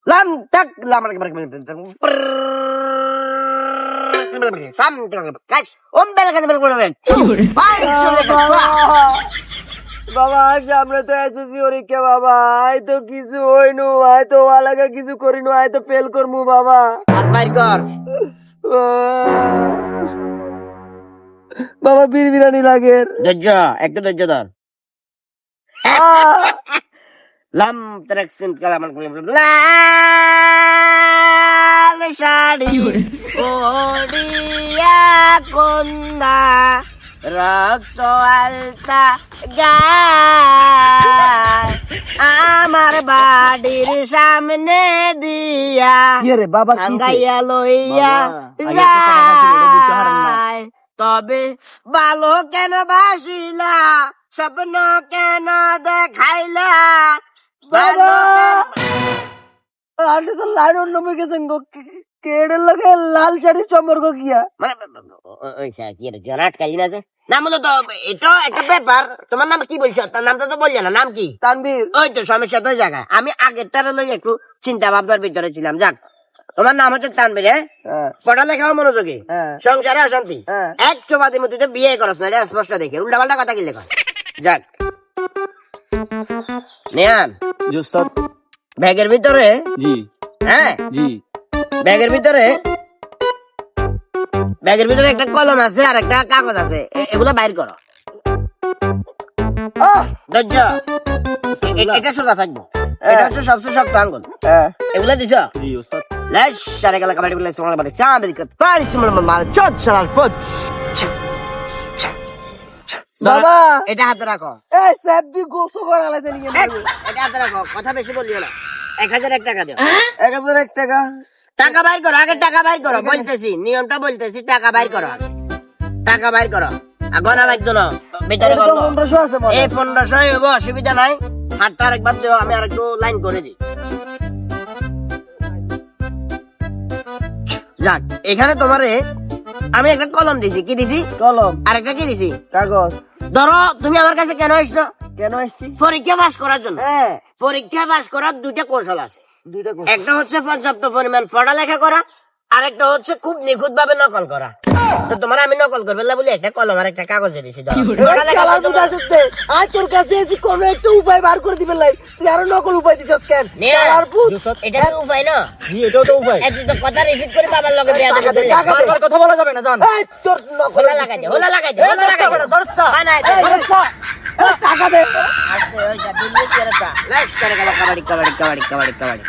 Lam tak lam sam guys ombel kan বলবেন বাবা সামনে তো এসেছি পরীক্ষা বাবা আয় তো কিছু হইনু আয় তো আলাদা কিছু করিনু আয় তো ফেল করমু বাবা হাত বাইর কর বাবা বিড়বিড়ানি লাগে ধৈর্য একটু ধৈর্য ধর লাম তারাকসিন কালামান লাল শাড়ি ওড়িয়া কন্যা রক্ত আলতা গায় আমার বাড়ির সামনে দিয়া কি রে বাবা কি গাইয়া লইয়া যায় তবে ভালো কেন বাসিলা স্বপ্ন কেন দেখাইলা বাবা আরে তো লাইন অন্য মে গেছেন গো কেডের লগে লাল শাড়ির সম্পর্ক কিয়া জনাট কালি না যে নাম হলো তো এটা একটা ব্যাপার তোমার নাম কি বলছো তার নামটা তো বললে না নাম কি তানভীর ওই তো সমস্যা তো জায়গায় আমি আগেরটার লই একটু চিন্তা ভাবনার ভিতরে ছিলাম যাক তোমার নাম হচ্ছে তানভীর হ্যাঁ পড়ালেখাও মনোযোগী সংসারে অশান্তি এক চোবাদের মধ্যে তুই বিয়ে করস না এটা স্পষ্ট দেখে উল্টা পাল্টা কথা কি লেখা যাক নেয়ান ব্যাগের ভিতরে জি হ্যাঁ জি ব্যাগের ভিতরে একটা কলম আছে আর একটা কাগজ আছে এগুলা বাইর করো ধৈর্য এটা সোজা থাকবো এটা হচ্ছে সবচেয়ে শক্ত আঙ্গুল এগুলা দিছ জি ওস্তাদ লেশ সারে গেল কাবাডি বলে সোনা বাড়ি চাঁদের কত পারিস মাল চট সালার ফুট বাবা এটা হাতে রাখো এই সব দি গোসো করা লাগছে নিয়ে এটা হাতে রাখো কথা বেশি বলিও না 1001 টাকা দিও 1001 টাকা টাকা বাইর করো আগে টাকা বাইর করো বলতেছি নিয়মটা বলতেছি টাকা বাইর করো টাকা বাইর করো আর গনা লাগতো না ভিতরে তো 1500 আছে মনে এই 1500 হবে অসুবিধা নাই হাতটা আরেকবার দিও আমি আরেকটু লাইন করে দিই যাক এখানে তোমারে আমি একটা কলম দিছি কি দিছি কলম আর একটা কি দিছি কাগজ ধরো তুমি আমার কাছে কেন আসছো কেন আসছি পরীক্ষা পাস করার জন্য হ্যাঁ পরীক্ষা পাস করার দুইটা কৌশল আছে দুইটা একটা হচ্ছে পর্যাপ্ত পরিমাণ পড়ালেখা করা আর একটা হচ্ছে খুব নিখুঁত ভাবে নকল করা তো তোমার আমি নকল করবে না বলে একটা কলম আর একটা কাগজে দিছি কালার বুঝা যাচ্ছে আজ তোর কাছে এসে কোনো একটা উপায় বার করে দিবেন লাই তুই আরো নকল উপায় দিছস কেন কালার বুঝ এটা কি উপায় না জি এটাও তো উপায় একটু তো কথা রিপিট করে বাবার লগে বিয়া দিতে বারবার কথা বলা যাবে না জান এই তোর নকল হোলা লাগাই দে হয় না টাকা দে আস্তে ওই যা দিল্লি চেরাটা লাইক করে গেল কাবাডি